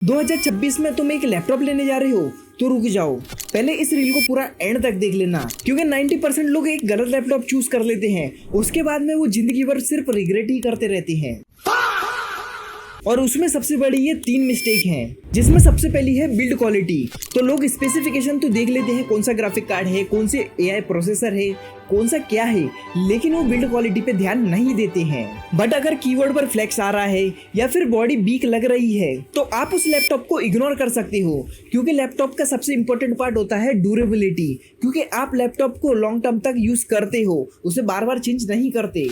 2026 में तुम एक लैपटॉप लेने जा रहे हो तो रुक जाओ, पहले इस रील को पूरा एंड तक देख लेना, क्योंकि 90% लोग एक गलत लैपटॉप चूज कर लेते हैं। उसके बाद में वो जिंदगी भर सिर्फ रिग्रेट ही करते रहते हैं। और उसमें सबसे बड़ी ये 3 मिस्टेक हैं, जिसमें सबसे पहली है बिल्ड क्वालिटी। तो लोग स्पेसिफिकेशन तो देख लेते हैं, कौन सा ग्राफिक कार्ड है, कौन से एआई प्रोसेसर है, कौन सा क्या है, लेकिन वो बिल्ड क्वालिटी पे ध्यान नहीं देते हैं। बट अगर कीबोर्ड पर फ्लैक्स आ रहा है या फिर बॉडी वीक लग रही है तो आप उस लैपटॉप को इग्नोर कर सकते हो, क्योंकि लैपटॉप का सबसे इंपॉर्टेंट पार्ट होता है ड्यूरेबिलिटी। क्योंकि आप लैपटॉप को लॉन्ग टर्म तक यूज करते हो, उसे बार बार चेंज नहीं करते।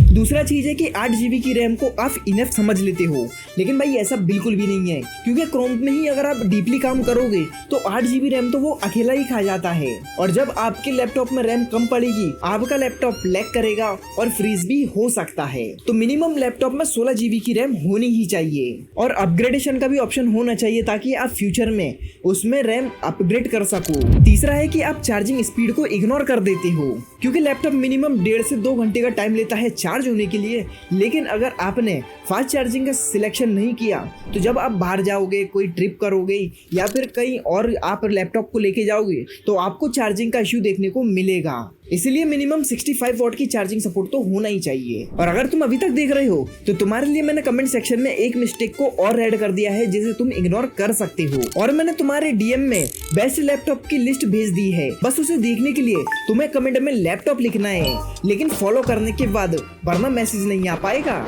दूसरा चीज है कि 8 GB की रैम को आप इनफ समझ लेते हो, लेकिन भाई ऐसा बिल्कुल भी नहीं है, क्योंकि क्रोम में ही अगर आप डीपली काम करोगे तो 8 GB रैम तो वो अकेला ही खा जाता है। और जब आपके लैपटॉप में रैम कम पड़ेगी, आपका लैपटॉप लैग करेगा और फ्रीज भी हो सकता है। तो मिनिमम लैपटॉप में 16 GB की रैम होनी ही चाहिए, और अपग्रेडेशन का भी ऑप्शन होना चाहिए ताकि आप फ्यूचर में उसमें रैम अपग्रेड कर सको। तीसरा है कि आप चार्जिंग स्पीड को इग्नोर कर देते हो, क्योंकि लैपटॉप मिनिमम 1.5 से 2 घंटे का टाइम लेता है चार्ज होने के लिए। लेकिन अगर आपने फास्ट चार्जिंग का सिलेक्शन नहीं किया तो जब आप बाहर जाओगे, कोई ट्रिप करोगे या फिर कहीं और आप लैपटॉप को लेके जाओगे तो आपको चार्जिंग का इश्यू देखने को मिलेगा। इसलिए मिनिमम 65 वॉट की चार्जिंग सपोर्ट तो होना ही चाहिए। और अगर तुम अभी तक देख रहे हो तो तुम्हारे लिए मैंने कमेंट सेक्शन में एक मिस्टेक को और ऐड कर दिया है, जिसे तुम इग्नोर कर सकते हो। और मैंने तुम्हारे डीएम में बेस्ट लैपटॉप की लिस्ट भेज दी है, बस उसे देखने के लिए तुम्हें कमेंट में लैपटॉप लिखना है, लेकिन फॉलो करने के बाद वरना मैसेज नहीं आ पाएगा।